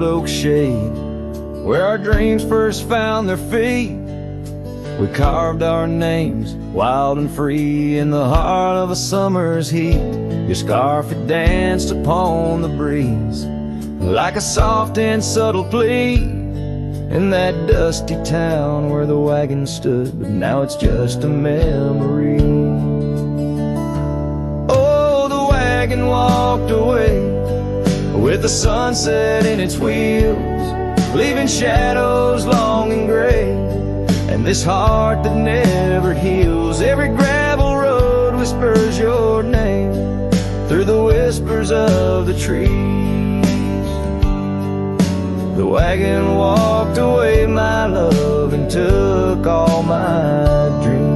oak shade, where our dreams first found their feet. We carved our names, wild and free, in the heart of a summer's heat. Your scarf had danced upon the breeze, like a soft and subtle plea, in that dusty town where the wagon stood, but now it's just a memory. Oh, the wagon walked away with the sunset in its wheels, leaving shadows long and gray, and this heart that never heals. Every gravel road whispers your name through the whispers of the trees. The wagon walked away, my love, and took all my dreams.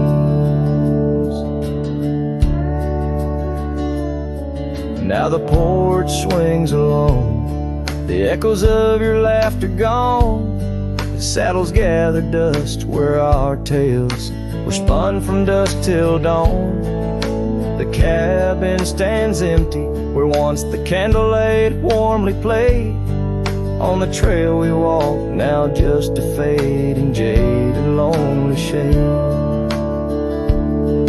Now the porch swings alone, the echoes of your laughter gone. The saddles gather dust where our tales were spun from dusk till dawn. The cabin stands empty where once the candlelight warmly played. On the trail we walk, now just a fading jaded lonely shade.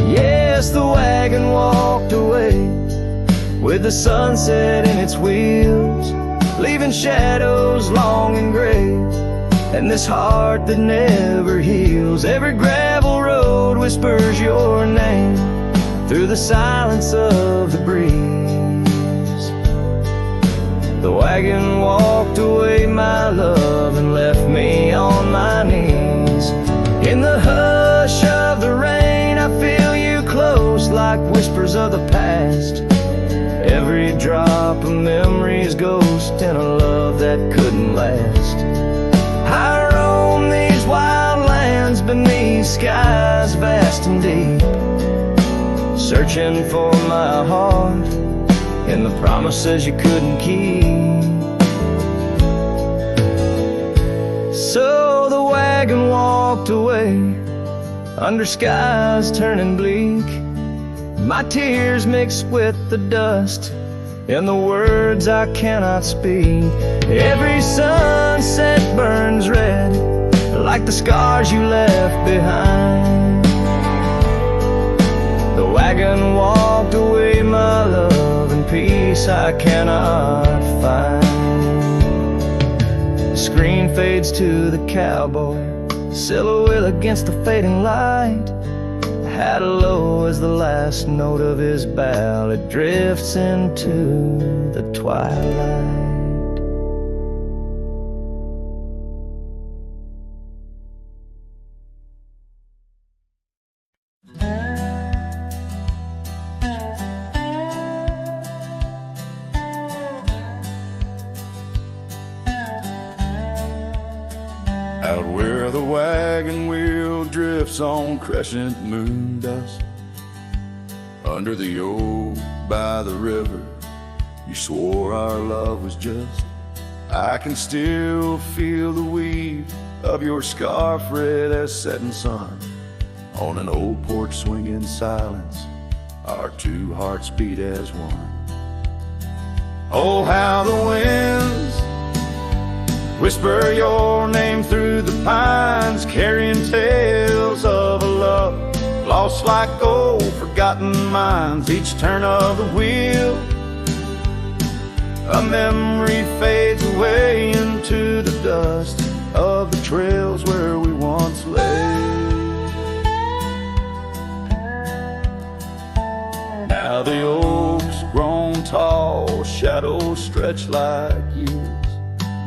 Yes, the wagon walked away with the sunset in its wheels, leaving shadows long and gray, and this heart that never heals. Every gravel road whispers your name through the silence of the breeze. The wagon walked away, my love, and left me on my knees. In the hush of the rain, I feel you close like whispers of the past. Every drop of memory's ghost in a love that couldn't last. I roam these wild lands beneath skies vast and deep, searching for my heart in the promises you couldn't keep. So the wagon walked away under skies turning bleak, my tears mixed with the dust and the words I cannot speak. Every sunset burns red like the scars you left behind. The wagon walked away, my love, and peace I cannot find. The screen fades to the cowboy, silhouette against the fading light. Had low as the last note of his ballad drifts into the twilight. Out where the wagon wheel drifts on crescent moon dust, under the oak by the river, you swore our love was just. I can still feel the weave of your scarf red as setting sun. On an old porch swing in silence, our two hearts beat as one. Oh, how the winds whisper your name through the pines, carrying tales of a love lost like old forgotten mines. Each turn of the wheel, a memory fades away into the dust of the trails where we once lay. Now the oaks grown tall, shadows stretch like years,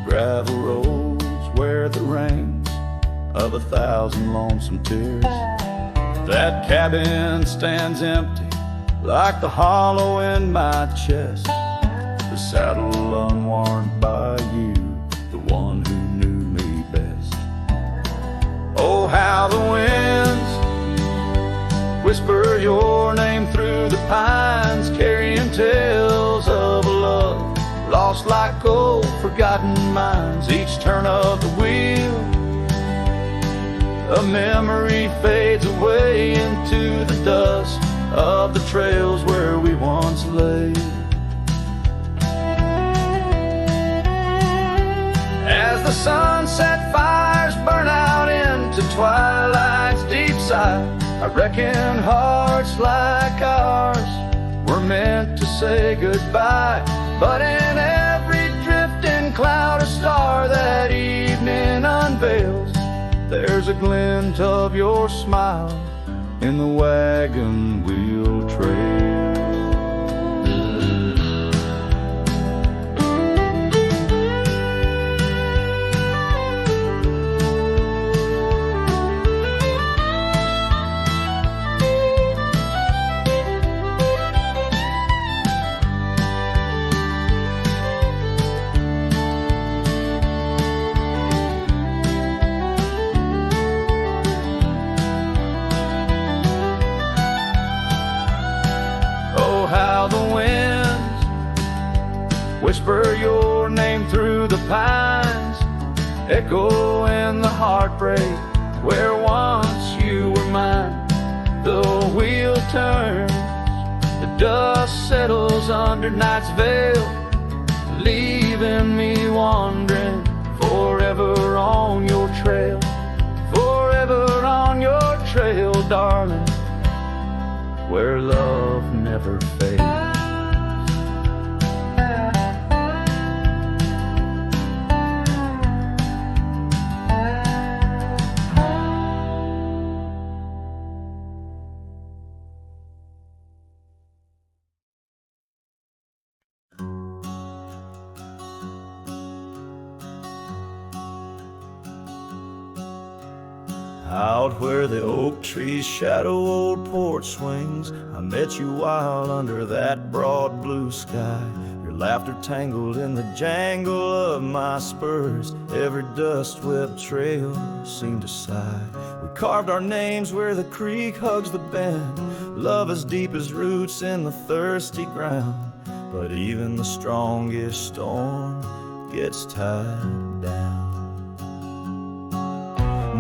gravel roads where the rains of 1,000 lonesome tears. That cabin stands empty like the hollow in my chest, the saddle unworn by you, the one who knew me best. Oh, how the winds whisper your name through the pines, carrying tales of a love lost like old forgotten mines. Each turn of the wheel, a memory fades away into the dust of the trails where we once lay. sunset fires burn out into twilight's deep side. I reckon hearts like ours were meant to say goodbye. But in every drifting cloud a star that evening unveils, there's a glint of your smile in the wagon wheel trail. Whisper your name through the pines, echo in the heartbreak where once you were mine. The wheel turns, the dust settles under night's veil, leaving me wandering forever on your trail. Forever on your trail, darling, where love never fades. Out where the oak trees shadow old porch swings, I met you wild under that broad blue sky. Your laughter tangled in the jangle of my spurs. Every dust-swept trail seemed to sigh. We carved our names where the creek hugs the bend, love as deep as roots in the thirsty ground. But even the strongest storm gets tied down.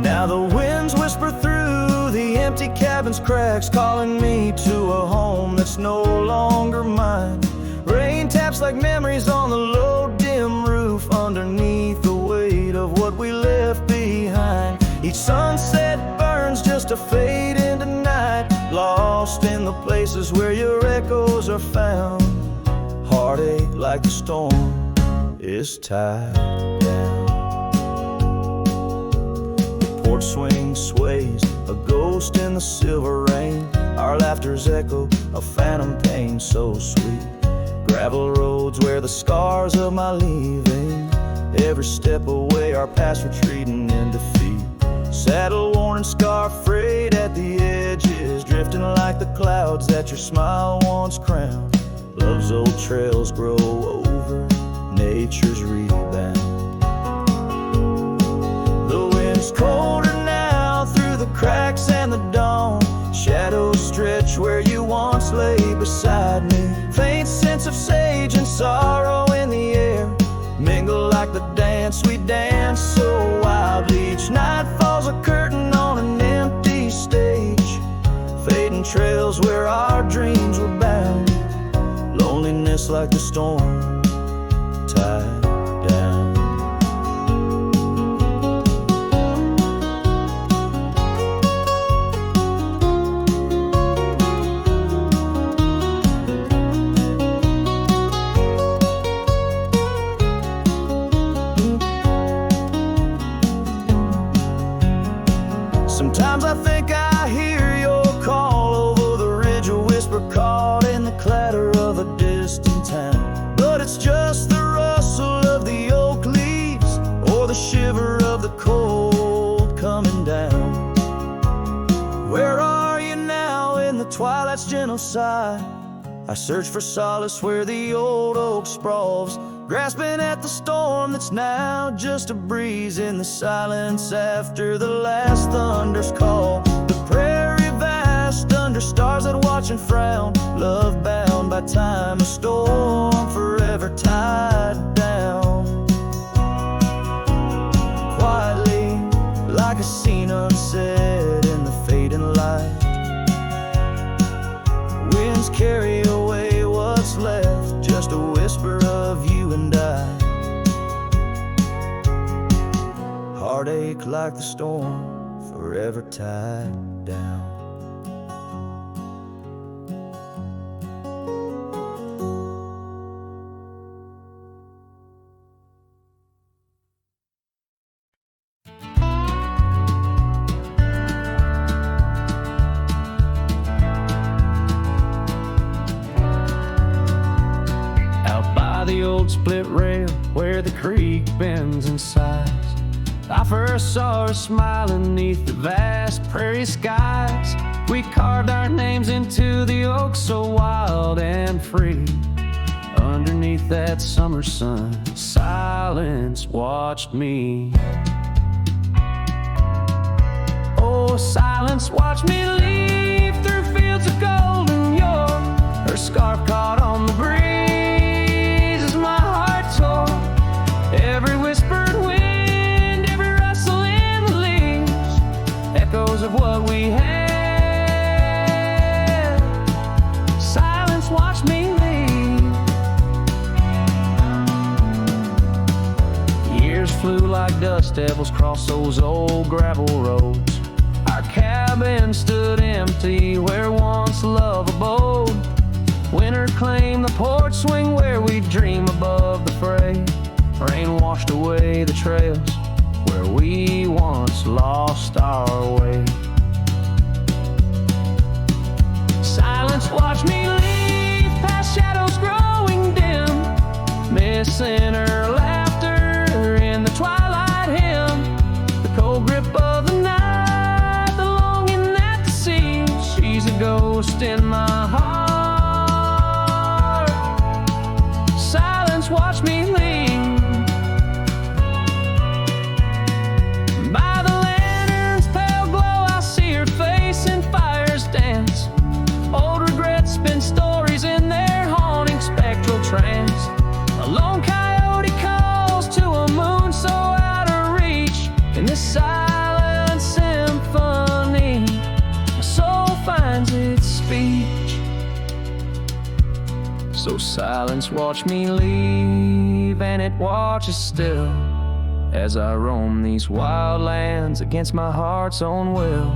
Now the winds whisper through the empty cabin's cracks, calling me to a home that's no longer mine. Rain taps like memories on the low dim roof, underneath the weight of what we left behind. Each sunset burns just to fade into night, lost in the places where your echoes are found. Heartache like the storm is tied down. Porch swing sways, a ghost in the silver rain. Our laughter's echo, a phantom pain so sweet. Gravel roads where the scars of my leaving, every step away our past retreating in defeat. Saddle worn and scar frayed at the edges, drifting like the clouds that your smile once crowned. Love's old trails grow over nature's rebound. The wind's colder now through the cracks and the dawn. Shadows stretch where you once lay beside me. Faint sense of sage and sorrow in the air mingle like the dance we dance so wildly. Each night falls a curtain on an empty stage, fading trails where our dreams were bound. Loneliness like the storm tied down. Sometimes I think I hear your call over the ridge, a whisper caught in the clatter of a distant town. But it's just the rustle of the oak leaves or the shiver of the cold coming down. Where are you now in the twilight's gentle sigh? I search for solace where the old oak sprawls, grasping at the storm that's now just a breeze in the silence after the last thunder's call. The prairie vast under stars that watch and frown, love bound by time, a storm forever tied down. Quietly, like a scene unsaid in the fading light, winds carry away what's left, just a whisper of you and I. heartache like the storm, forever tied down. The old split rail where the creek bends and sighs, I first saw her smiling neath the vast prairie skies. We carved our names into the oak so wild and free. Underneath that summer sun, silence watched me. Oh, silence watched me leave through fields of golden yore. Her scarf caught on the breeze. Every whispered wind, every rustle in the leaves, echoes of what we had. Silence watched me leave. Years flew like dust devils across those old gravel roads. Our cabin stood empty where once love abode. Winter claimed the porch swing where we dream above the fray. Rain washed away the trails where we once lost our way. Silence watched me leave past shadows growing dim, missing her laughter in the twilight hymn. The cold grip of the night, the longing at the sea. She's a ghost in my heart. Silence watched me leave. A lone coyote calls to a moon so out of reach. In this silent symphony, my soul finds its speech. So silence watched me leave, and it watches still as I roam these wild lands against my heart's own will.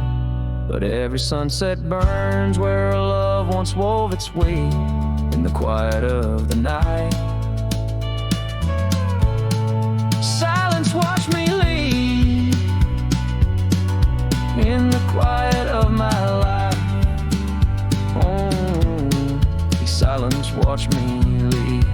But every sunset burns where a love once wove its way in the quiet of the night. Silence watched me leave in the quiet of my life. Oh, silence watched me leave.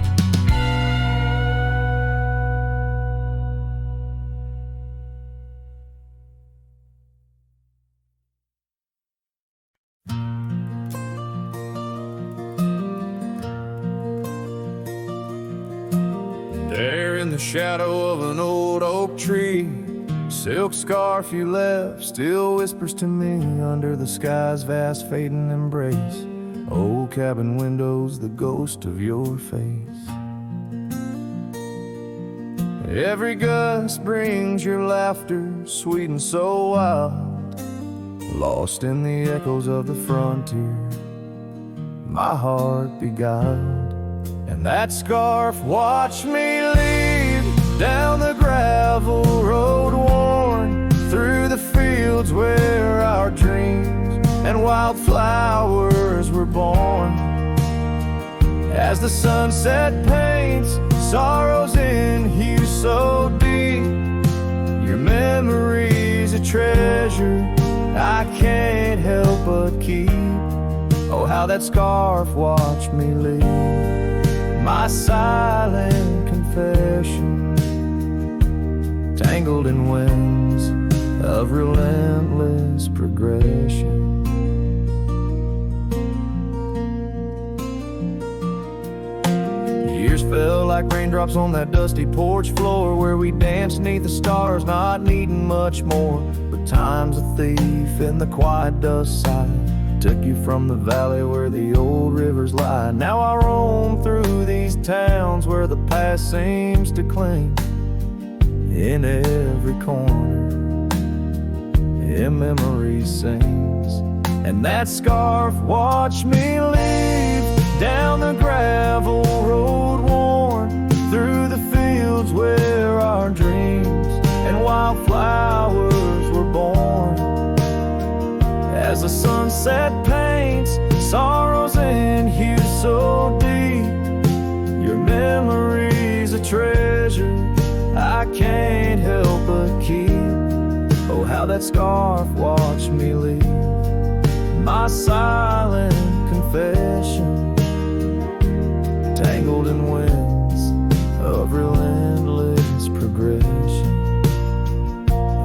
There in the shadow of an old oak tree, silk scarf you left still whispers to me under the sky's vast fading embrace. Old cabin windows, the ghost of your face. Every gust brings your laughter, sweet and so wild, lost in the echoes of the frontier, my heart beguiled. And that scarf watched me leave down the gravel road worn, through the fields where our dreams and wildflowers were born. As the sunset paints sorrows in hue so deep, your memory's a treasure I can't help but keep. Oh, how that scarf watched me leave, my silent confession, tangled in winds of relentless progression. Years fell like raindrops on that dusty porch floor, where we danced neath the stars, not needing much more. But time's a thief in the quiet dust side, took you from the valley where the old rivers lie. Now I roam through these towns where the past seems to cling. In every corner, in memory sings. And that scarf watched me leave down the gravel road worn, through the fields where our dreams and wildflowers sunset paints sorrows in hues so deep. Your memory's a treasure I can't help but keep. Oh, how that scarf watched me leave, my silent confession, tangled in winds of relentless progression.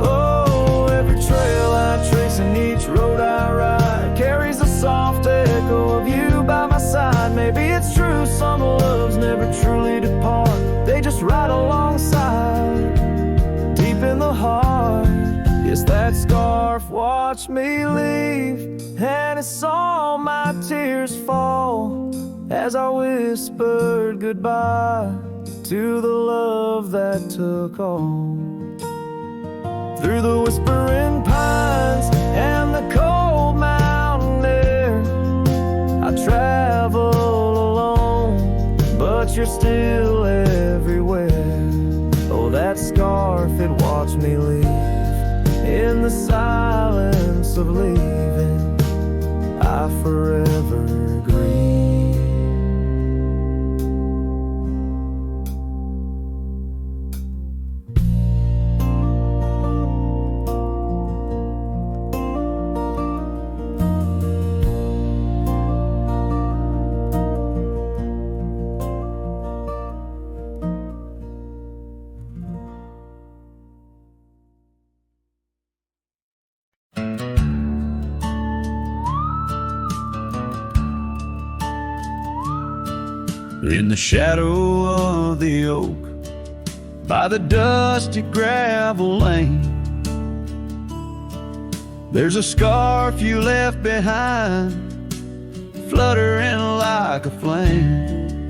Oh, every trail I trace and each road I ride carries a soft echo of you by my side. Maybe it's true, some loves never truly depart, they just ride alongside, deep in the heart. Yes, that scarf watched me leave, and it saw my tears fall as I whispered goodbye to the love that took all. Through the whispering pines and the cold mountain air, I travel alone, but you're still everywhere. Oh, that scarf, it watched me leave in the silence of leaving. I forever grieve. In the shadow of the oak, by the dusty gravel lane, there's a scarf you left behind, fluttering like a flame.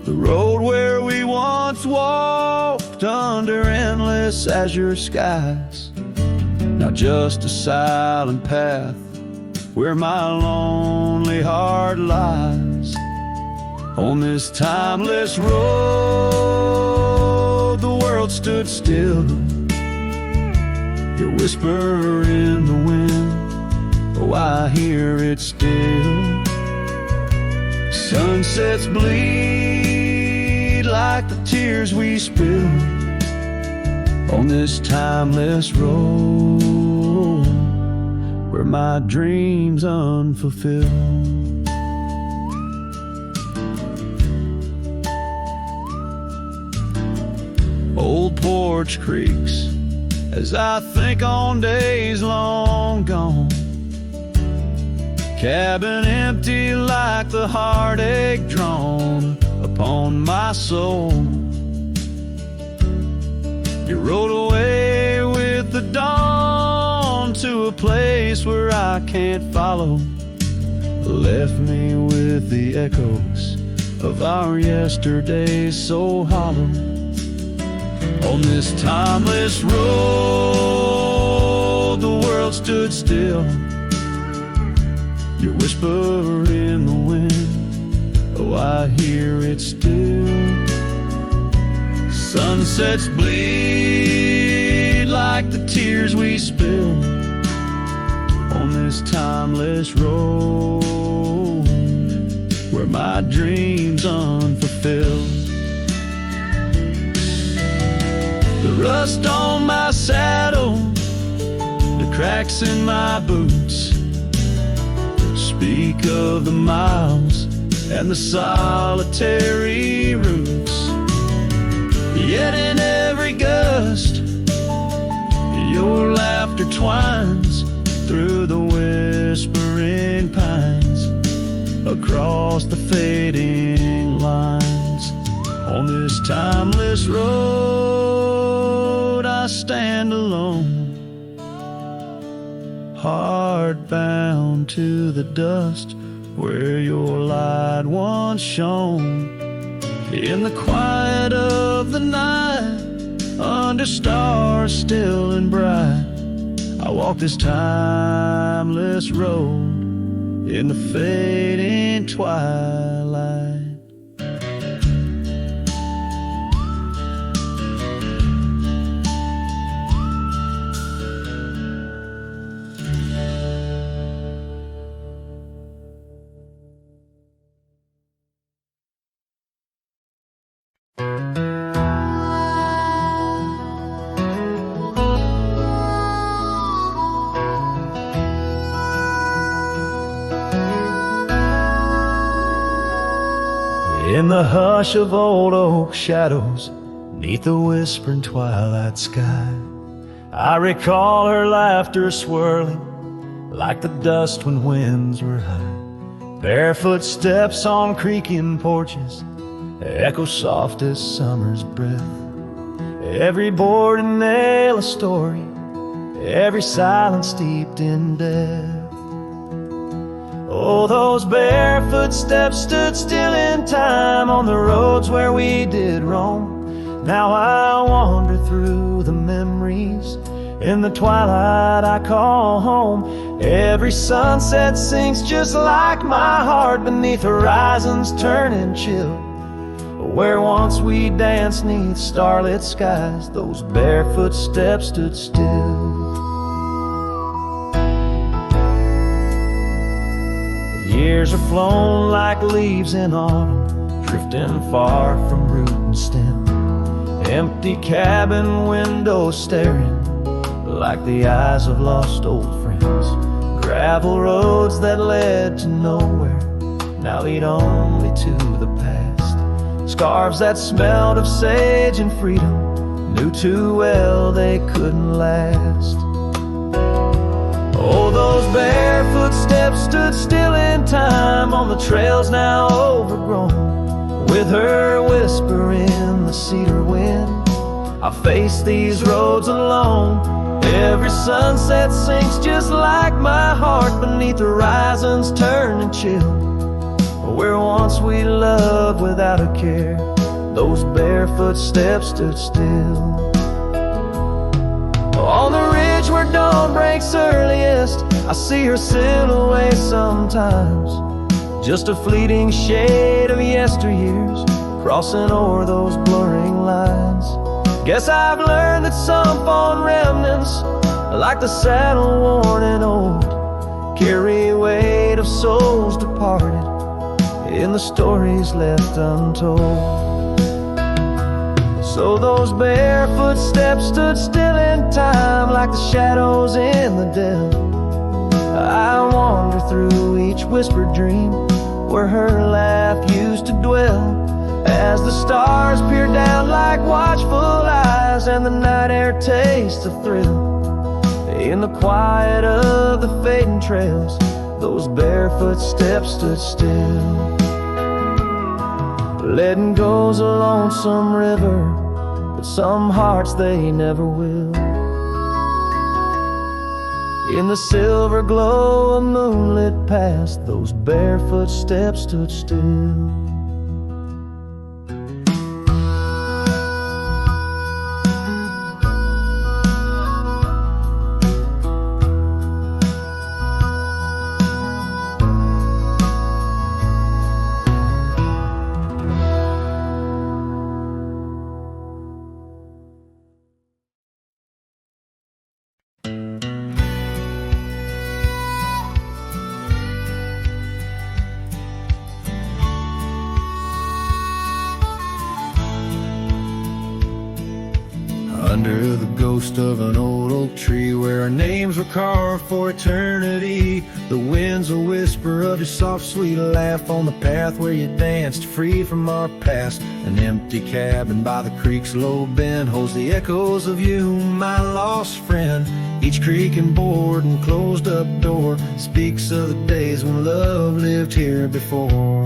The road where we once walked under endless azure skies, now just a silent path where my lonely heart lies. On this timeless road, the world stood still. Your whisper in the wind, oh, I hear it still. Sunsets bleed like the tears we spill on this timeless road where my dreams unfulfilled. Old porch creaks as I think on days long gone. Cabin empty like the heartache drawn upon my soul. You rode away with the dawn to a place where I can't follow. Left me with the echoes of our yesterdays so hollow. On this timeless road, the world stood still. Your whisper in the wind, oh, I hear it still. Sunsets bleed like the tears we spill on this timeless road where my dreams unfulfilled. The rust on my saddle, the cracks in my boots speak of the miles and the solitary routes. Yet in every gust, your laughter twines through the whispering pines, across the fading lines. On this timeless road, I stand alone, heart bound to the dust where your light once shone. In the quiet of the night, under stars still and bright, I walk this timeless road in the fading twilight. the hush of old oak shadows, 'neath the whispering twilight sky, I recall her laughter swirling like the dust when winds were high. Barefoot steps on creaking porches echo soft as summer's breath. Every board and nail a story, every silence steeped in death. Oh, those barefoot steps stood still in time on the roads where we did roam. Now I wander through the memories in the twilight I call home. Every sunset sinks just like my heart beneath horizons turning chill. Where once we danced 'neath starlit skies, those barefoot steps stood still. Years are flown like leaves in autumn, drifting far from root and stem. Empty cabin windows staring like the eyes of lost old friends. Gravel roads that led to nowhere now lead only to the past. Scarves that smelled of sage and freedom knew too well they couldn't last. Oh, those barefoot steps stood still in time on the trails now overgrown. With her whisper in the cedar wind, I face these roads alone. Every sunset sinks just like my heart beneath horizons turning chill. Where once we loved without a care, those barefoot steps stood still. On the ridge where dawn breaks earliest, I see her silhouette sometimes. Just a fleeting shade of yesteryears crossing o'er those blurring lines. Guess I've learned that some fond remnants, like the saddle worn and old, carry weight of souls departed in the stories left untold. So those barefoot steps stood still in time like the shadows in the dell. I wander through each whispered dream where her laugh used to dwell. As the stars peer down like watchful eyes and the night air tastes of thrill, in the quiet of the fading trails, those barefoot steps stood still. Letting go's a lonesome river, but some hearts they never will. In the silver glow of moonlit past, those barefoot steps stood still. Under the ghost of an old oak tree where our names were carved for eternity, the wind's a whisper of your soft sweet laugh on the path where you danced free from our past. An empty cabin by the creek's low bend holds the echoes of you, my lost friend. Each creaking board and closed up door speaks of the days when love lived here before.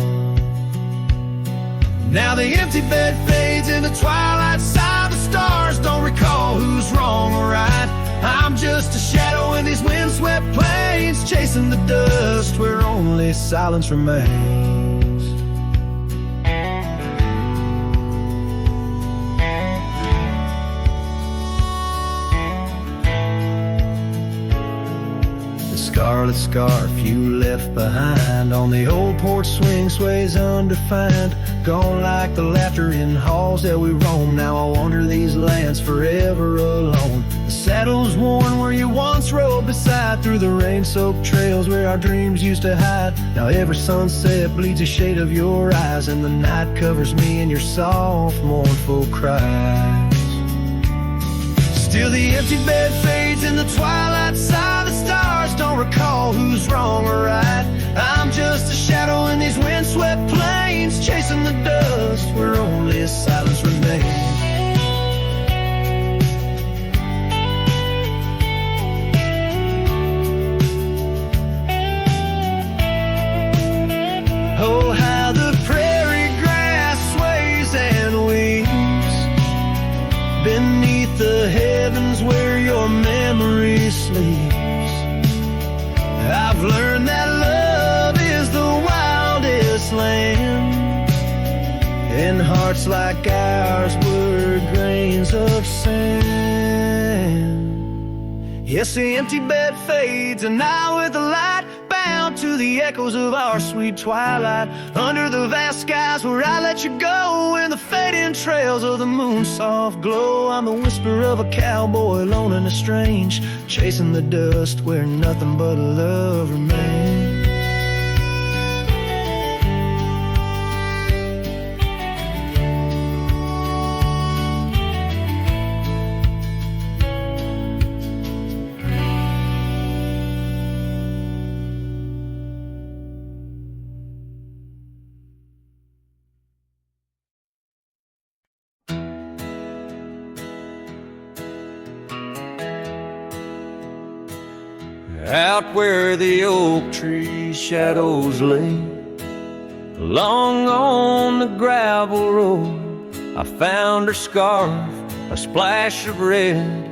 Now the empty bed fades in the twilight side. The stars don't recall who's wrong or right. I'm just a shadow in these windswept plains, chasing the dust where only silence remains. Scarlet scarf you left behind on the old porch swing sways undefined. Gone like the laughter in halls that we roam. Now I wander these lands forever alone. The saddle's worn where you once rode beside, through the rain-soaked trails where our dreams used to hide. Now every sunset bleeds a shade of your eyes, and the night covers me in your soft, mournful cries. Still the empty bed fades in the twilight side. The stars don't recall who's wrong or right. I'm just a shadow in the these windswept plains, chasing the dust where only silence remains. Oh, how the prairie grass sways and weeps beneath the heavens where your memory sleeps. I've learned that love is the wildest land, and hearts like ours were grains of sand. Yes, the empty bed fades, and I with the light, bound to the echoes of our sweet twilight, under the vast skies where I let you go, in the fading trails of the moon's soft glow. I'm the whisper of a cowboy, lone and estranged, chasing the dust where nothing but love remains. Out where the oak tree shadows lay, along on the gravel road, I found her scarf, a splash of red,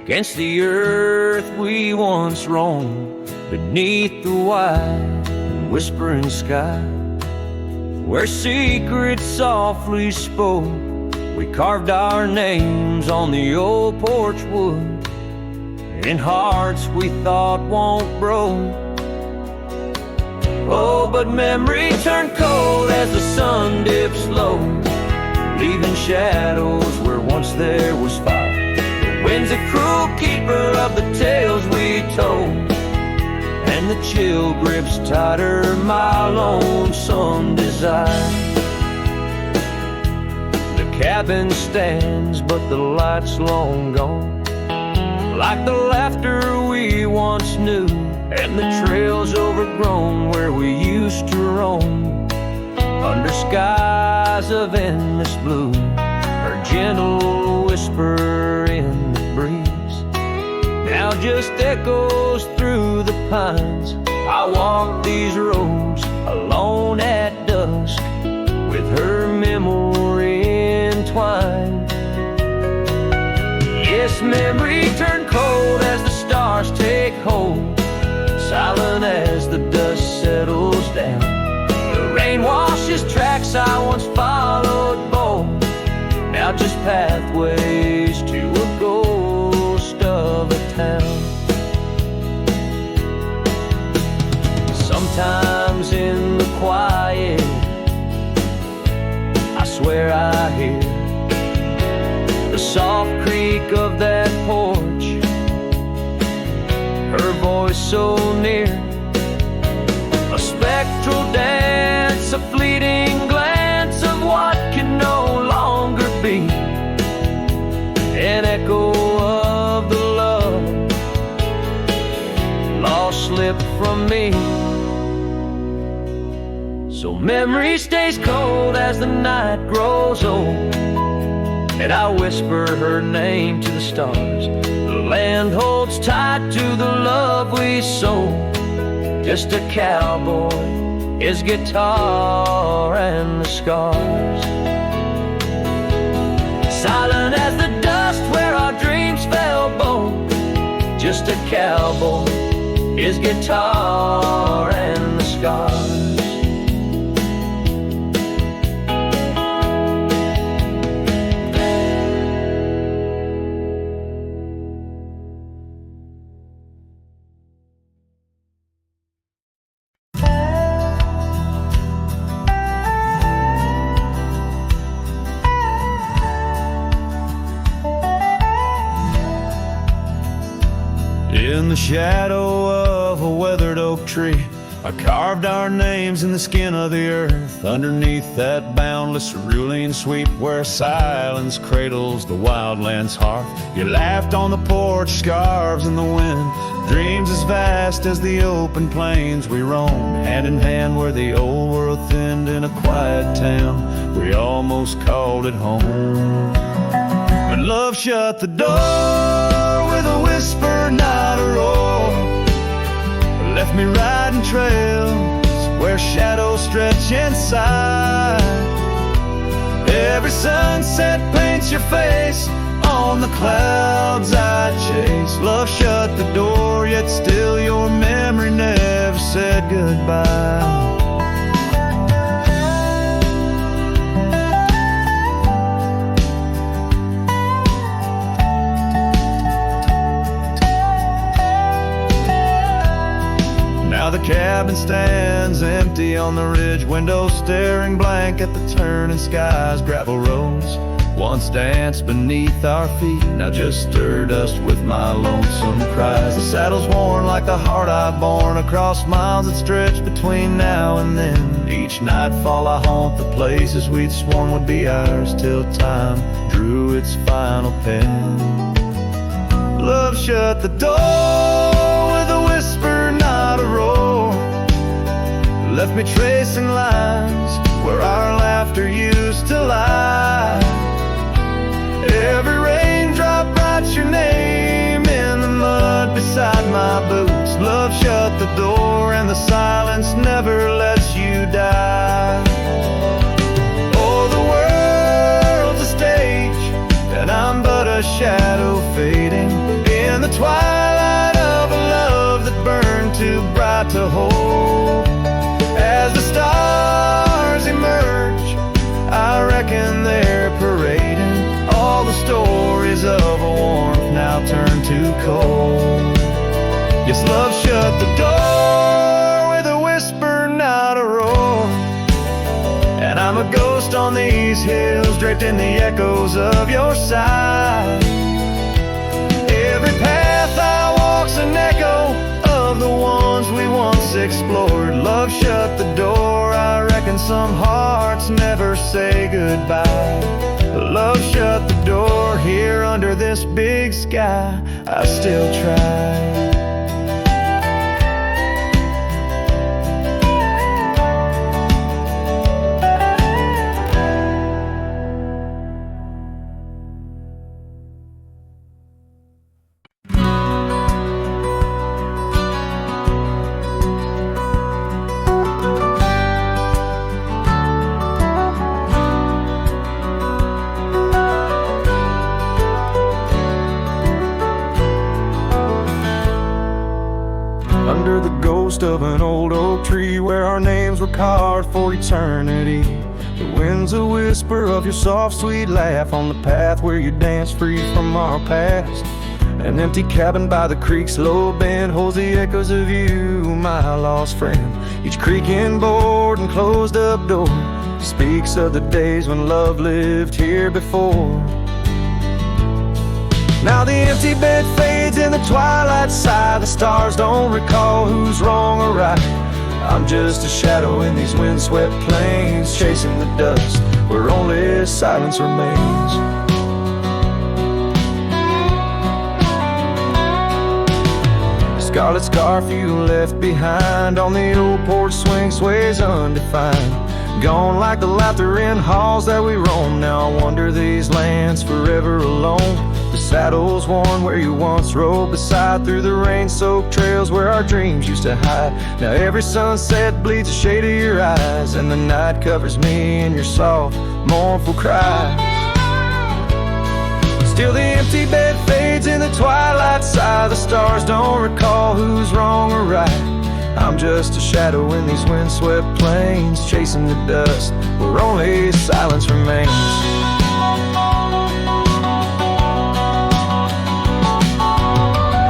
against the earth we once roamed, beneath the wide and whispering sky, where secrets softly spoke. We carved our names on the old porch wood, in hearts we thought won't grow. Oh, but memory turned cold as the sun dips low, leaving shadows where once there was fire. The wind's a cruel keeper of the tales we told, and the chill grips tighter my lonesome desire. The cabin stands, but the light's long gone, like the laughter we once knew, and the trails overgrown where we used to roam, under skies of endless blue. Her gentle whisper in the breeze now just echoes through the pines. I walk these roads alone at dusk, with her memory entwined. Yes, memory turned cold as the stars take hold, silent as the dust settles down. The rain washes tracks I once followed bold, now just pathways to a ghost of a town. Sometimes in the quiet, I swear I hear the soft creak of that porch, her voice so near, a spectral dance, a fleeting glance of what can no longer be, an echo of the love lost slipped from me. So memory stays cold as the night grows old, and I whisper her name to the stars. The land holds tight to the love we sold, just a cowboy, his guitar and the scars. Silent as the dust where our dreams fell bold, just a cowboy, his guitar and the scars. In the shadow of a weathered oak tree, I carved our names in the skin of the earth, underneath that boundless cerulean sweep where silence cradles the wildland's heart. You laughed on the porch, scarves in the wind, dreams as vast as the open plains we roamed. Hand in hand where the old world thinned in a quiet town, we almost called it home. But love shut the door with a whisper, not a roar. Left me riding trails where shadows stretch inside. Every sunset paints your face on the clouds I chase. Love shut the door, yet still your memory never said goodbye. Now the cabin stands empty on the ridge, windows staring blank at the turning skies. Gravel roads once danced beneath our feet, now just stir dust with my lonesome cries. The saddle's worn like the heart I've borne across miles that stretch between now and then. Each nightfall I haunt the places we'd sworn would be ours till time drew its final pen. Love shut the door with a whisper, not a roar. Left me tracing lines where our laughter used to lie. Every raindrop writes your name in the mud beside my boots. Love shut the door and the silence never lets you die. Oh, the world's a stage and I'm but a shadow fading in the twilight of a love that burned too bright to hold. As the stars emerge, I reckon they're parading all the stories of a warmth now turned to cold. Yes, love shut the door with a whisper, not a roar. And I'm a ghost on these hills, draped in the echoes of your side. Every path I walk's an echo of the ones we once explored. Love shut the door, I reckon some hearts never say goodbye. Love shut the door, here under this big sky I still try. Under the ghost of an old oak tree where our names were carved for eternity, the wind's a whisper of your soft sweet laugh on the path where you dance free from our past. An empty cabin by the creek's low bend holds the echoes of you, my lost friend. Each creaking board and closed up door speaks of the days when love lived here before. Now the empty bed fades in the twilight sigh. The stars don't recall who's wrong or right. I'm just a shadow in these windswept plains, chasing the dust where only silence remains. Scarlet scarf you left behind on the old porch swing sways undefined. Gone like the laughter in halls that we roam. Now I wander these lands forever alone. The saddle's worn where you once rode beside, through the rain-soaked trails where our dreams used to hide. Now every sunset bleeds a shade of your eyes, and the night covers me in your soft, mournful cries. Still the empty bed fades in the twilight sigh. The stars don't recall who's wrong or right. I'm just a shadow in these windswept plains, chasing the dust where only silence remains.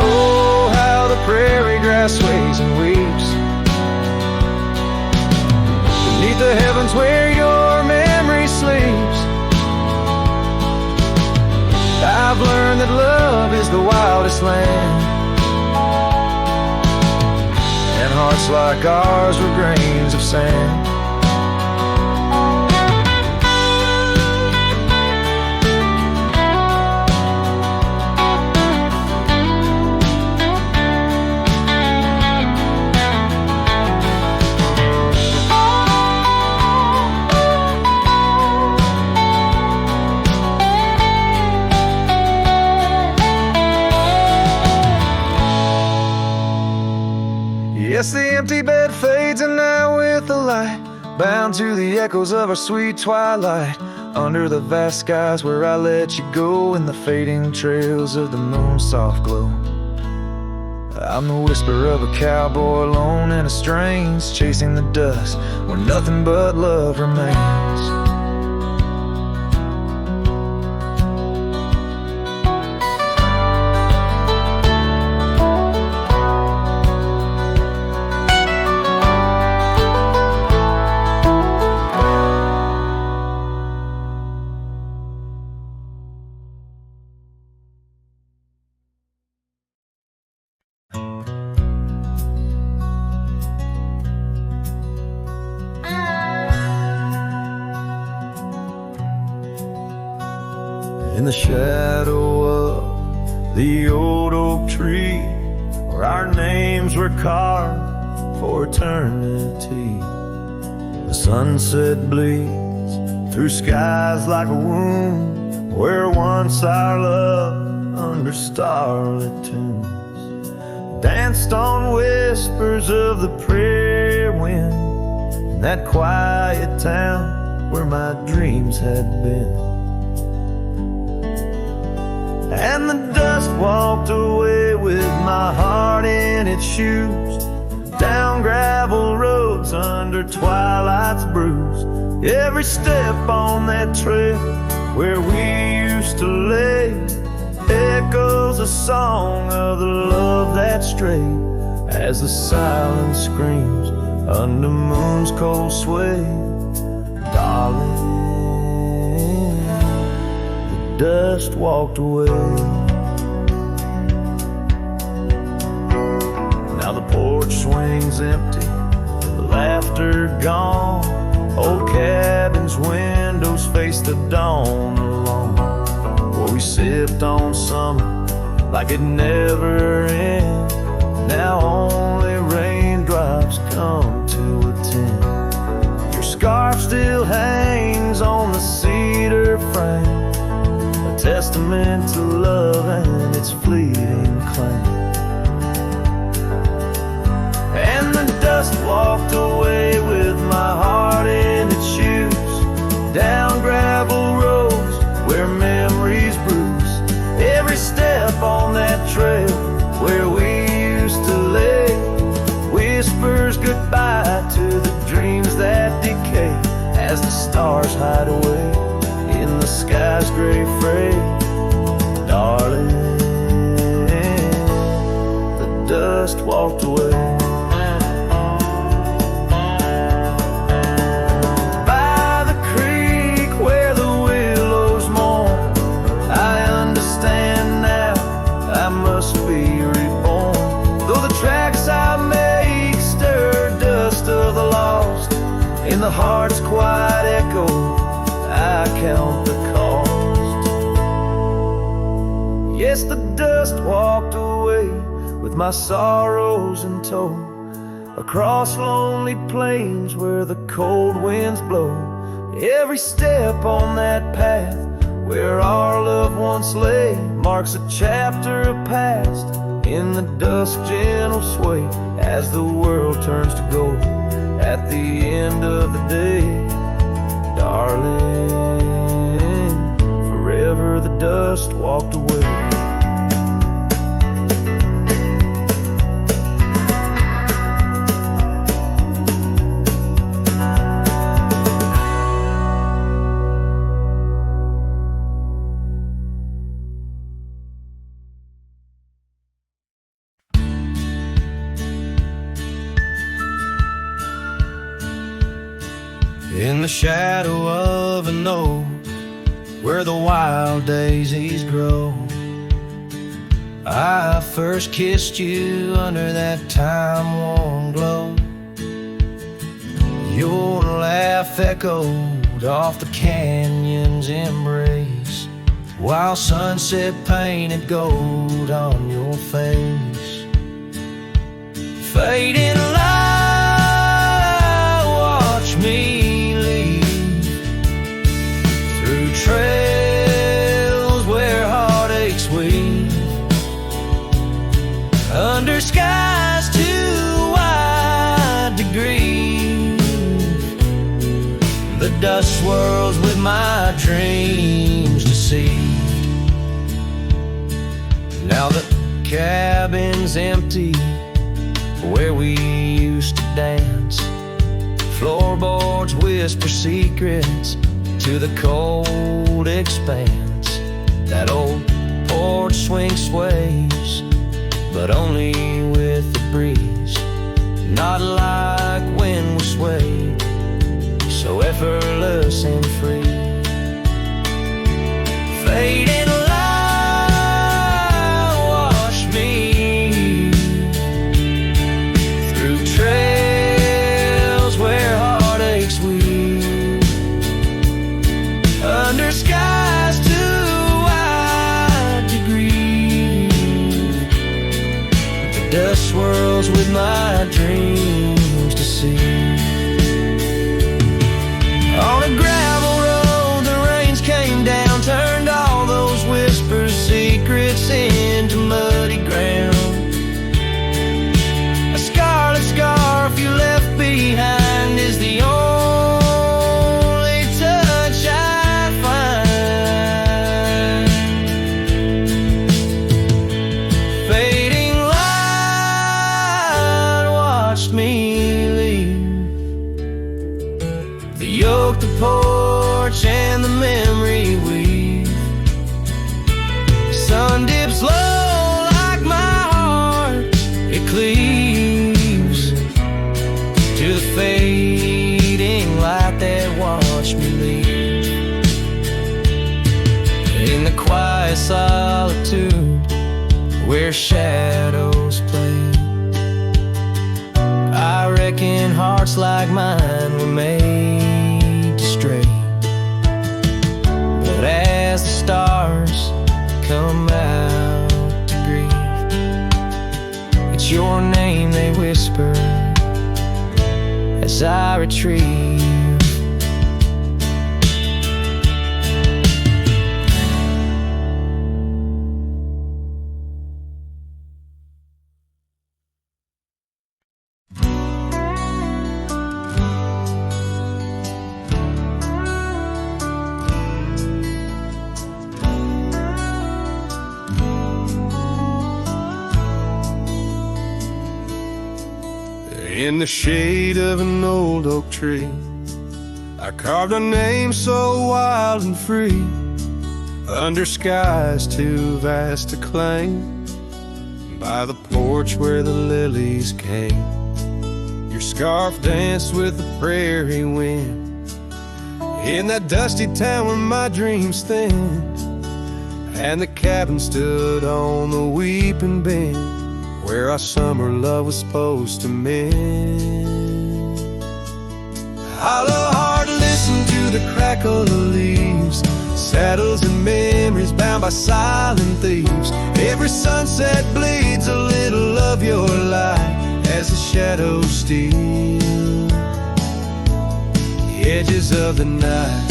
Oh, how the prairie grass sways and weeps beneath the heavens where your memory sleeps. I've learned that love is the wildest land, and hearts like ours were grains of sand. Yes, the empty bed fades, and now with the light, bound to the echoes of our sweet twilight, under the vast skies where I let you go, in the fading trails of the moon's soft glow. I'm the whisper of a cowboy alone in a strange, chasing the dust where nothing but love remains. In the shadow of the old oak tree, where our names were carved for eternity, the sunset bleeds through skies like a wound, where once our love under starlit tunes danced on whispers of the prairie wind, in that quiet town where my dreams had been. And the dust walked away with my heart in its shoes, down gravel roads under twilight's bruise. Every step on that trail where we used to lay echoes a song of the love that strayed, as the silence screams under moon's cold sway. Darling, dust walked away. Now the porch swings empty, the laughter gone. Old cabins' windows face the dawn alone, where we sipped on summer like it never ends. Now only raindrops come to attend. Your scarf still hangs on the cedar frame, testament to love and its fleeting claim. And the dust walked away with my heart in its shoes, down gravel roads where memories bruise. Every step on that trail where we used to lay whispers goodbye to the dreams that decay, as the stars hide away in the sky's gray fray. Darling, the dust walked away. By the creek where the willows mourn, I understand now I must be reborn. Though the tracks I make stir dust of the lost, in the heart's quiet echo I count the cost. Yes, the dust walked away with my sorrows in tow, across lonely plains where the cold winds blow. Every step on that path where our love once lay marks a chapter of past, in the dusk gentle sway, as the world turns to gold at the end of the day. Darling, forever the dust walked away. In the shadow of an oak, where the wild daisies grow, I first kissed you under that time-worn glow. Your laugh echoed off the canyon's embrace, while sunset painted gold on your face. Fading light, watch me leave through trails where heartaches weave, under skies too wide to grieve. The dust swirls with my dreams deceived. Now the cabin's empty where we used to dance. Floorboards whisper secrets to the cold expanse. That old porch swing sways, but only with the breeze, not like when we swayed, so effortless and free. Fading light, wash me through trails where heartaches weave, under skies too wide to grieve. The dust swirls with my dreams to see. On a gravel road, the rains came down, turned all those whispers, secrets into muddy ground. A scarlet scarf you left behind is the only touch I find. Fading light watched me leave. The yoke, the porch, and the memory weave. Sun dips low like my heart, it cleaves to the fading light that watched me leave. In the quiet solitude where shadows play, I reckon hearts like mine were made to stray. But as the stars come out to grieve, it's your name they whisper as I retrieve. In the shade of an old oak tree, I carved a name so wild and free, under skies too vast to claim, by the porch where the lilies came. Your scarf danced with the prairie wind, in that dusty town where my dreams thinned, and the cabin stood on the weeping bend, where our summer love was supposed to mend. Hollow heart, listen to the crackle of leaves, saddles and memories bound by silent thieves. Every sunset bleeds a little of your light as the shadows steal the edges of the night.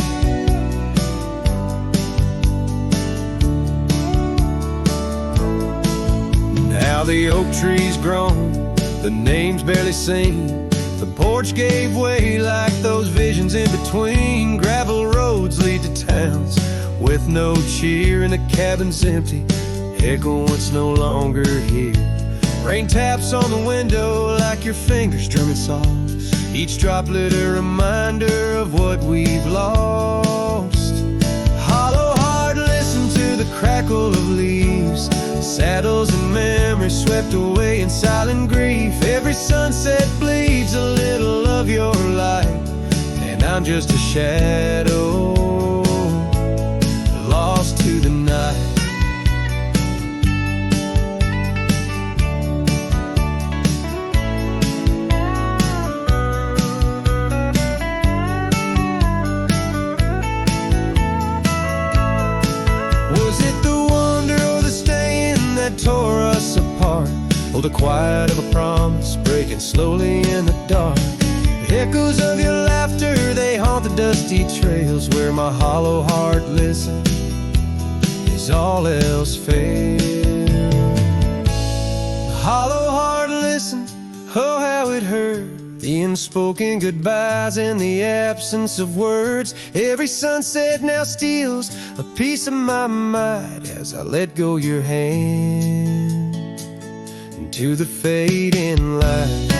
Now the oak tree's grown, the name's barely seen. The porch gave way like those visions in between. Gravel roads lead to towns with no cheer, and the cabin's empty, echo what's no longer here. Rain taps on the window like your fingers drumming soft, each droplet a reminder of what we've lost. Hollow heart, listen to the crackle of leaves, saddles and memories swept away in silent grief. Every sunset bleeds a little of your light, and I'm just a shadow lost to the night. that tore us apart. Oh, the quiet of a promise breaking slowly in the dark. The echoes of your laughter, they haunt the dusty trails where my hollow heart listens as all else fails. The hollow heart listens, oh how it hurt. The unspoken goodbyes in the absence of words. Every sunset now steals a piece of my mind as I let go your hand into the fading light.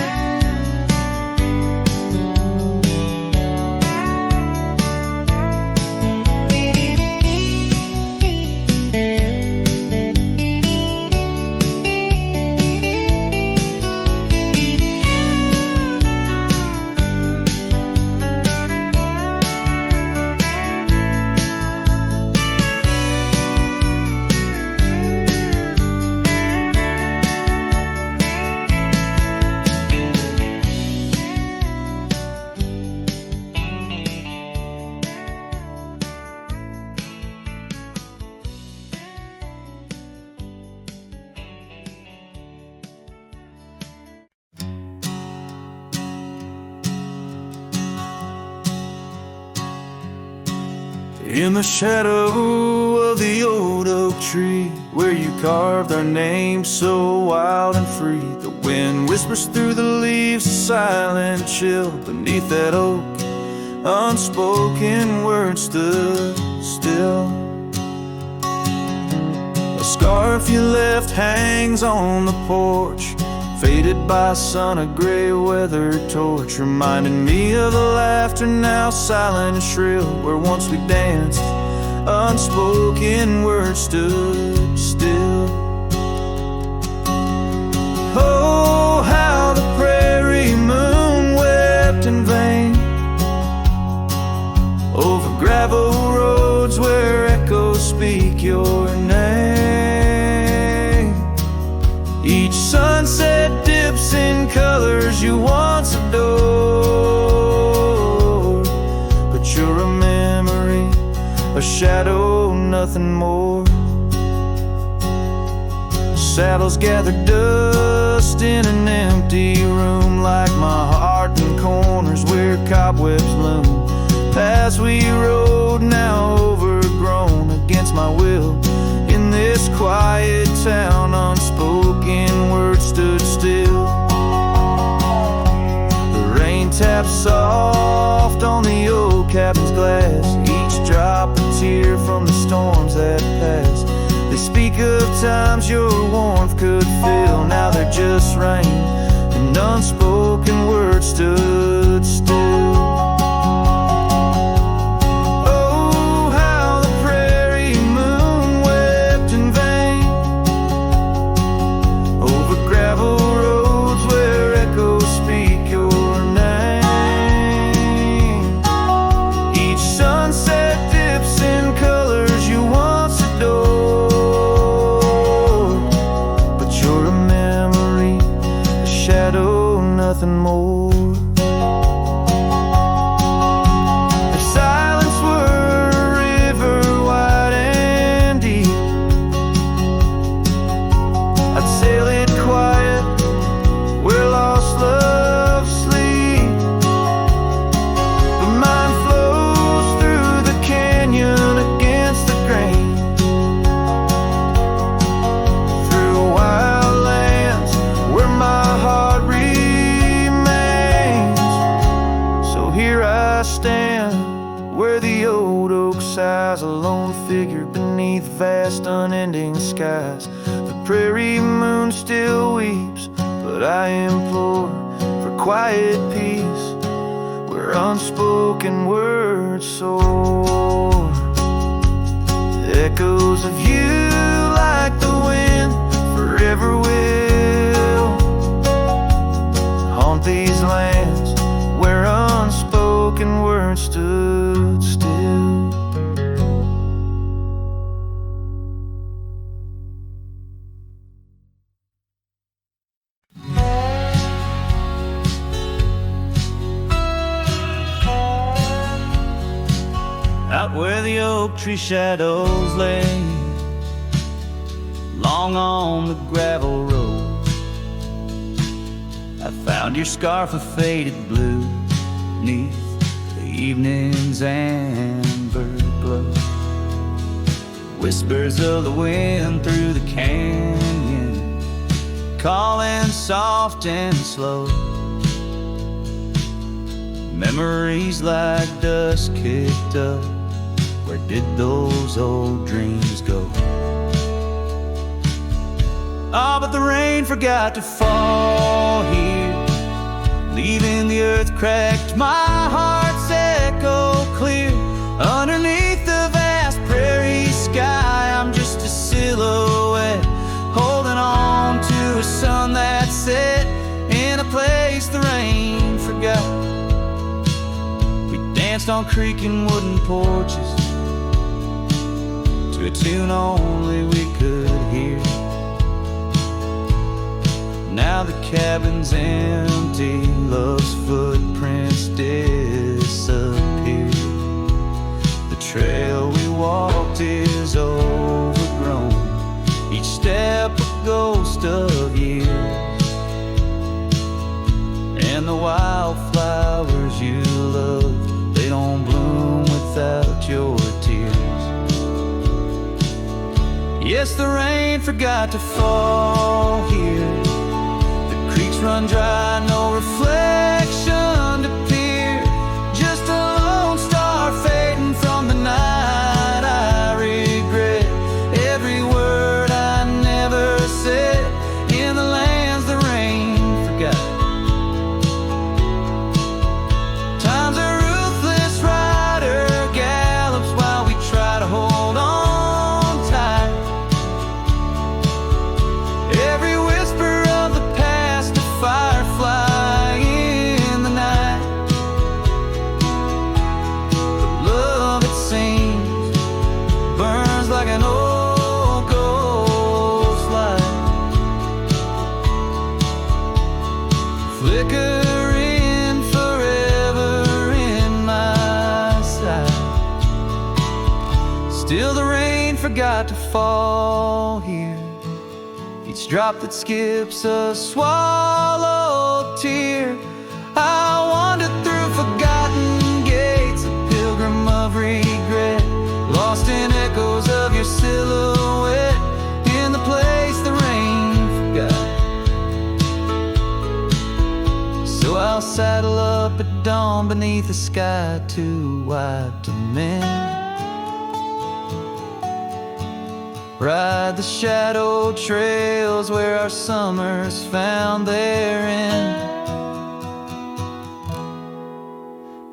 In the shadow of the old oak tree, where you carved our names so wild and free, the wind whispers through the leaves, a silent chill beneath that oak. Unspoken words stood still. A scarf you left hangs on the porch, faded by sun, a gray weather torch, reminding me of the laughter now silent and shrill, where once we danced, unspoken words stood still. Oh, how the prairie moon wept in vain over gravel roads where echoes speak your name. Each sunset dips in colors you once adored, but you're a memory, a shadow, nothing more. Saddles gather dust in an empty room, like my heart in corners where cobwebs loom. Paths we rode now overgrown against my will. In this quiet town, unspoken words stood still. The rain taps soft on the old cabin's glass, each drop a tear from the storms that pass. They speak of times your warmth could fill, now they're just rain, and unspoken words stood still. Nothing more. If silence were a river wide and deep, I'd sail it quiet where lost love sleep. But mine flows through the canyon against the grain, through wild lands where my heart here I stand, where the old oak sighs, a lone figure beneath vast unending skies. The prairie moon still weeps, but I implore for quiet peace, where unspoken words soar. The echoes of you, like the wind, forever will haunt these lands where unspoken words stood still. Out where the oak tree shadows lay, long along on the gravel road. I found your scarf of faded blue 'neath the evening's amber glow. Whispers of the wind through the canyon, calling soft and slow. Memories like dust kicked up. Where did those old dreams go? Ah, but the rain forgot to fall here, leaving the earth cracked, my heart's echo clear. Underneath the vast prairie sky, I'm just a silhouette, holding on to a sun that set in a place the rain forgot. We danced on creaking wooden porches to a tune only we could hear. Now the cabin's empty, love's footprints disappear. The trail we walked is overgrown, each step a ghost of years. And the wildflowers you love, they don't bloom without your tears. Yes, the rain forgot to fall here. Creeks run dry, no reflection to peer. Just a lone star fading from the night. I regret every word I never said in the lands the rain forgot. Time's a ruthless rider, gallops while we try to hold on tight. Every whisper of the past, a firefly in the night. But love, it seems, burns like an old ghost light, flickering forever in my sight. Still the rain forgot to fall here, each drop that skips a swallowed tear. I wandered through forgotten gates, a pilgrim of regret, lost in echoes of your silhouette in the place the rain forgot. So I'll saddle up at dawn beneath a sky too wide to mend, ride the shadowed trails where our summers found their end.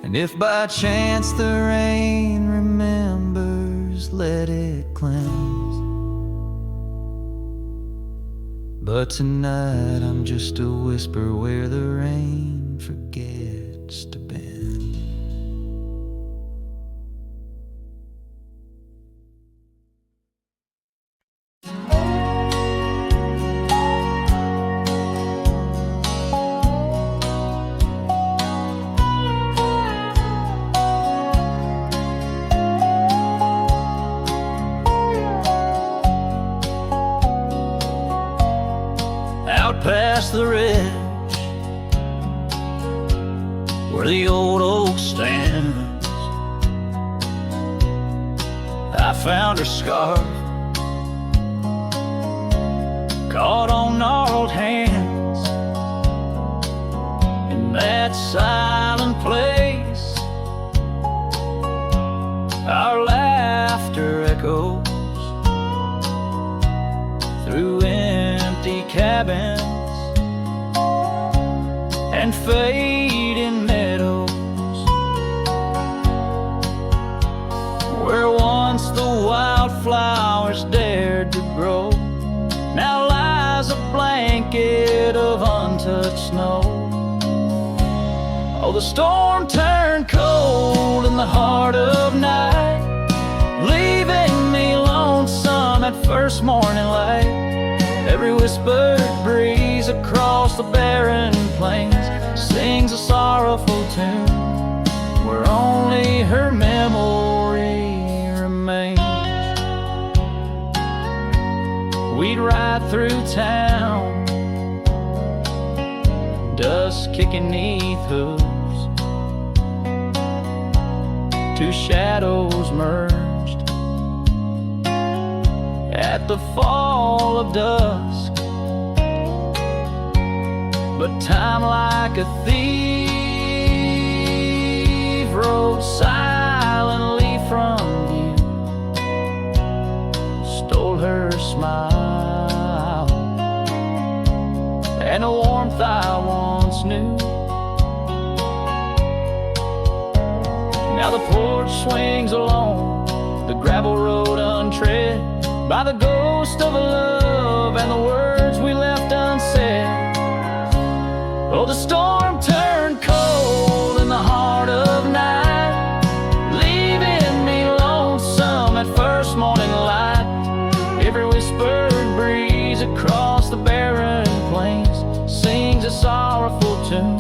And if by chance the rain remembers, let it cleanse. But tonight I'm just a whisper where the rain forgets to bend. Out past the ridge, where the old oak stands, I found her scarf, caught on gnarled hands. In that silent place, our laughter echoes through empty cabins and fading meadows, where once the wildflowers dared to grow, now lies a blanket of untouched snow. Oh, the storm turned cold in the heart of night, leaving me lonesome at first morning light. Every whispered breeze across the barren plains sings a sorrowful tune, where only her memory remains. We'd ride through town, dust kicking 'neath hooves, two shadows merged at the fall of dusk. But time, like a thief, rode silently from view, stole her smile and a warmth I once knew. Now the porch swings along the gravel road untread by the ghost of a love and the words we left unsaid. Oh, the storm turned cold in the heart of night, leaving me lonesome at first morning light. Every whispered breeze across the barren plains sings a sorrowful tune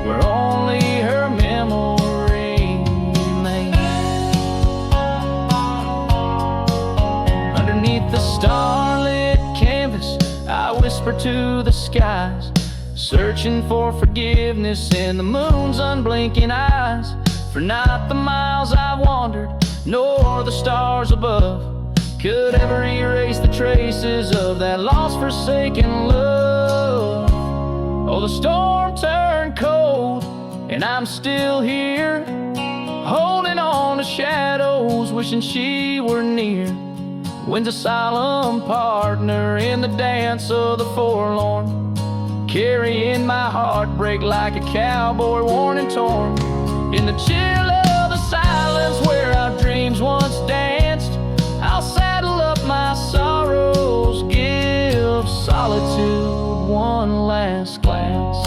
where only her memory remains. Underneath the starlit canvas, I whisper to the skies, searching for forgiveness in the moon's unblinking eyes. For not the miles I've wandered, nor the stars above could ever erase the traces of that lost, forsaken love. Oh, the storm turned cold, and I'm still here, holding on to shadows, wishing she were near. Wind's a solemn partner in the dance of the forlorn, carrying my heartbreak like a cowboy worn and torn. In the chill of the silence where our dreams once danced, I'll saddle up my sorrows, give solitude one last glance.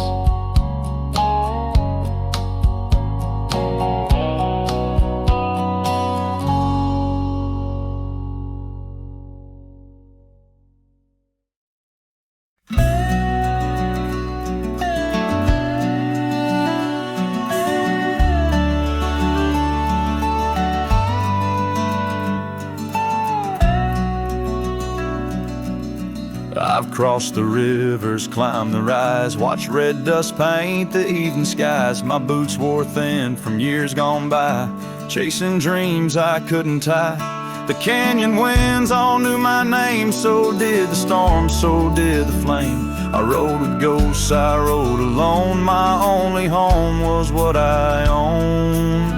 I've crossed the rivers, climbed the rise, watched red dust paint the evening skies. My boots wore thin from years gone by, chasing dreams I couldn't tie. The canyon winds all knew my name, so did the storm, so did the flame. I rode with ghosts, I rode alone, my only home was what I owned.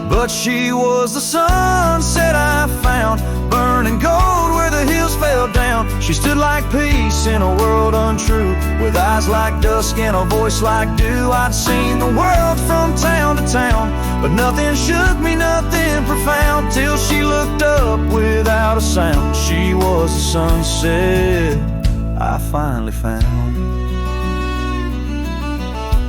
But she was the sunset I found, burning gold where the hills fell down. She stood like peace in a world untrue, with eyes like dusk and a voice like dew. I'd seen the world from town to town, but nothing shook me, nothing profound, till she looked up without a sound. She was the sunset I finally found.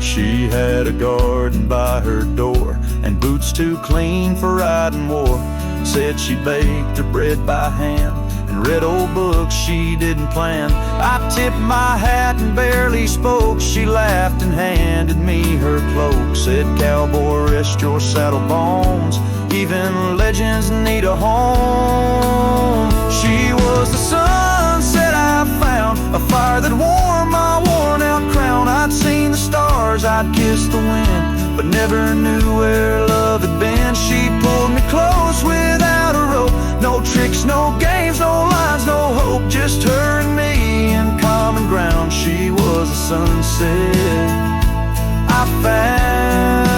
She had a garden by her door, and boots too clean for riding war. Said she baked her bread by hand and read old books she didn't plan. I tipped my hat and barely spoke. She laughed and handed me her cloak. Said, cowboy, rest your saddle bones, even legends need a home. She was the sunset I found, a fire that warmed my worn out crown. I'd seen the stars, I'd kissed the wind, but never knew where love had been. She pulled me close without a rope, no tricks, no games, no lines, no hope, just her and me in common ground. She was the sunset I found.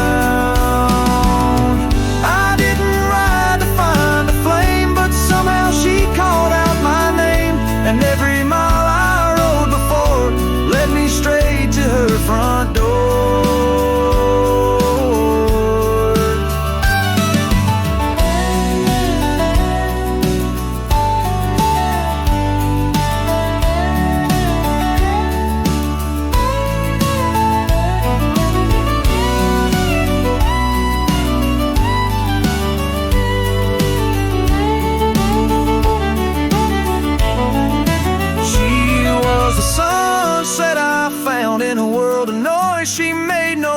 I didn't ride to find a flame, but somehow she called out my name, and every mile I rode before led me straight to her front door.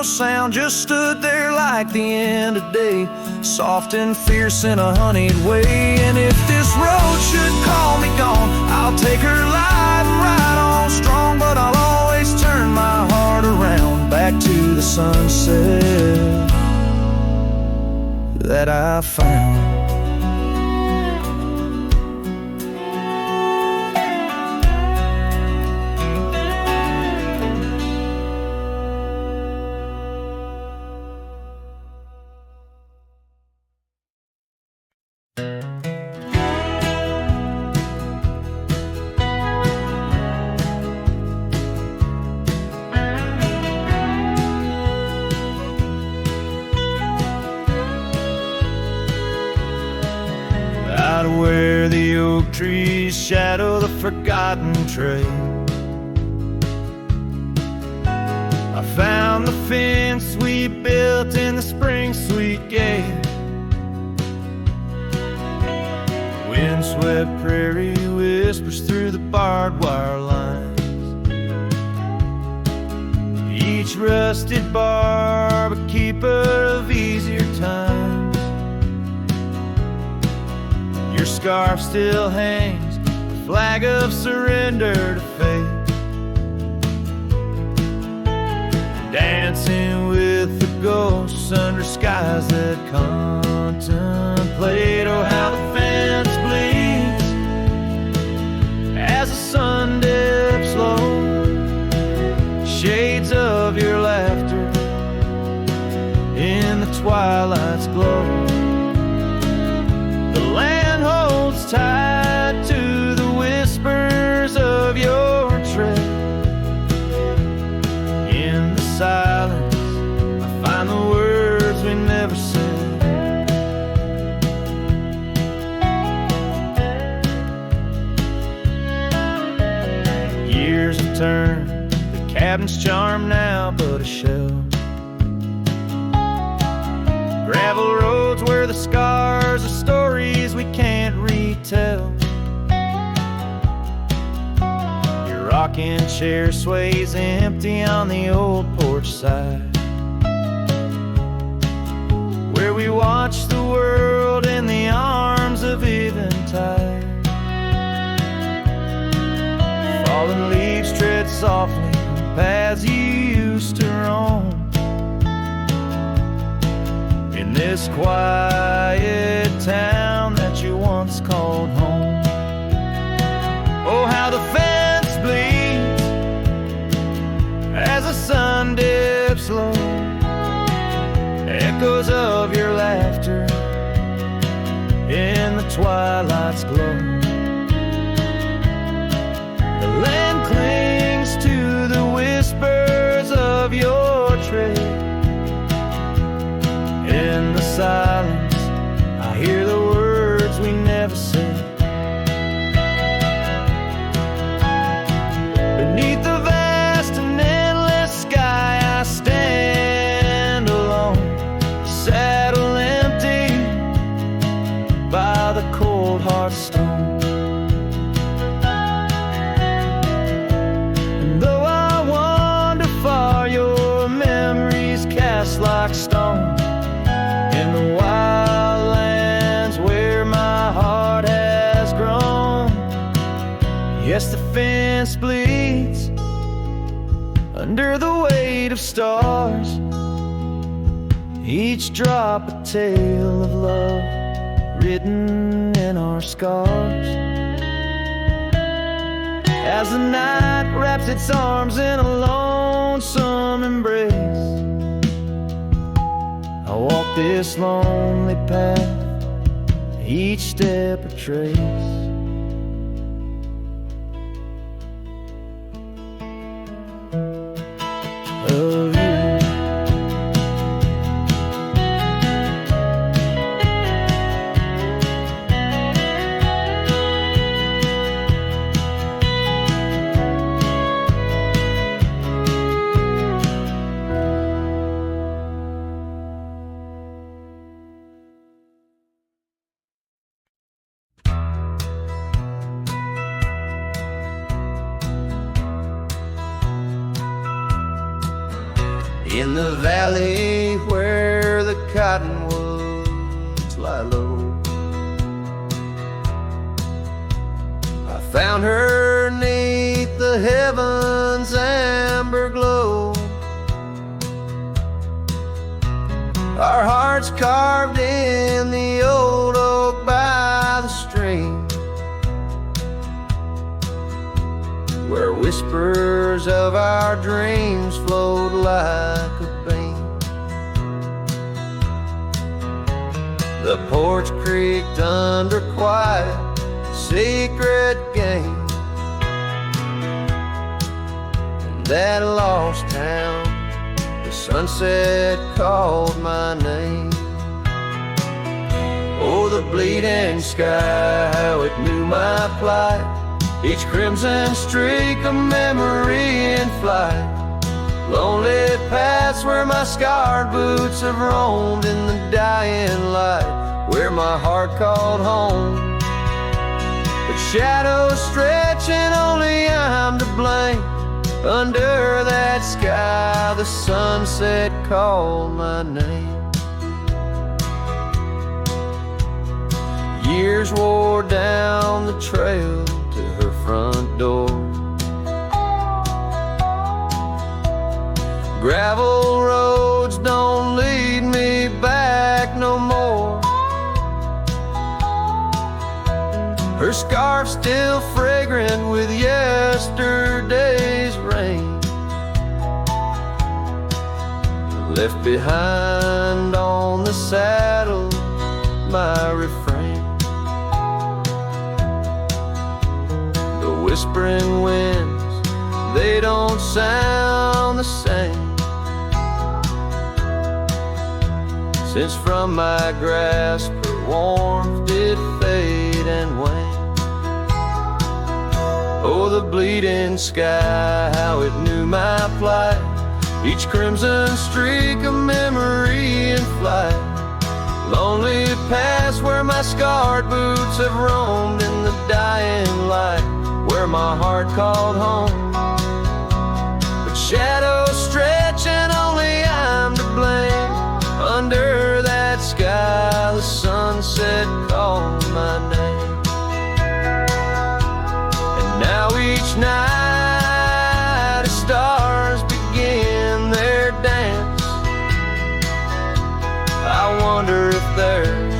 Sound just stood there like the end of day, soft and fierce in a honeyed way. And if this road should call me gone, I'll take her light and ride on strong. But I'll always turn my heart around back to the sunset that I found. Where the oak trees shadow the forgotten trail, I found the fence we built in the spring sweet gale. Windswept prairie whispers through the barbed wire lines, each rusted barb a keeper of easier times. Your scarf still hangs, a flag of surrender to fate, dancing with the ghosts under skies that contemplate. Oh, how the fence bleeds as the sun dips low, shades of your laughter in the twilight's glow. The land holds tight to the whispers of your tread. In the silence, I find the words we never said. Years have turned the cabin's charm now but a shell. Gravel roads where the scars are stories we can't retell. Your rocking chair sways empty on the old porch side, where we watch the world in the arms of eventide. Fallen leaves tread softly on paths you used to roam. In this quiet town that you once called home. Oh, how the fence bleeds as the sun dips low, echoes of your laughter in the twilight's glow. The land clings to the whispers of your tread. In the silence, I hear the words we never said. Beneath the vast and endless sky, I stand alone, saddle empty by the cold hard stone. And though I wander far, your memories cast like stone. In the wild lands where my heart has grown. Yes, the fence bleeds under the weight of stars, each drop a tale of love written in our scars. As the night wraps its arms in a lonesome embrace, I walk this lonely path, each step a trace. Of you. In the valley where the cottonwoods the heavens' amber glow. Our hearts carved in the old oak by the stream, where whispers of our dreams flowed like a beam. The porch creaked under quiet, secret game. In that lost town, the sunset called my name. Oh, the bleeding sky, how it knew my plight. Each crimson streak a memory in flight. Lonely paths where my scarred boots have roamed in the dying light, where my heart called home. But shadows stretch and only I'm to blame. Under that sky, the sunset called my name. Years wore down the trail to her front door. Gravel roads don't lead me back no more. Her scarf still fragrant with yesterday's rain, left behind on the saddle my refrain. The whispering winds, they don't sound the same, since from my grasp her warmth did fade and wane. Oh, the bleeding sky, how it knew my plight. Each crimson streak a memory in flight. Lonely paths where my scarred boots have roamed in the dying light, where my heart called home. But shadows stretch and only I'm to blame. Under that sky, the sunset called my name. And now each night as stars begin their dance, I wonder if there's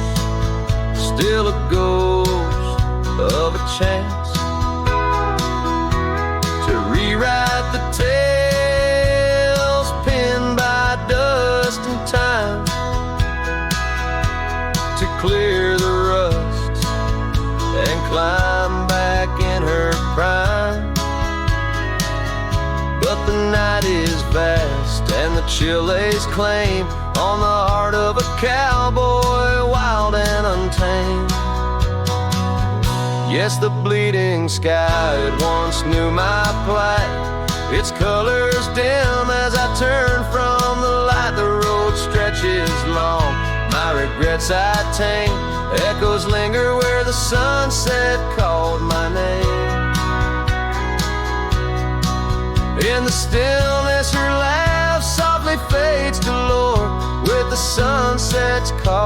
still a ghost of a chance to rewrite the tales pinned by dust and time, to clear the rust and climb back in her prime. But the night is vast and the chill lays claim on the heart of a cowboy, wild and untamed. Yes, the bleeding sky, it once knew my plight. Its colors dim as I turn from the light. The road stretches long, my regrets I tame. Echoes linger where the sunset called my name. In the stillness, her laugh softly fades to Lord, with the sunset's call.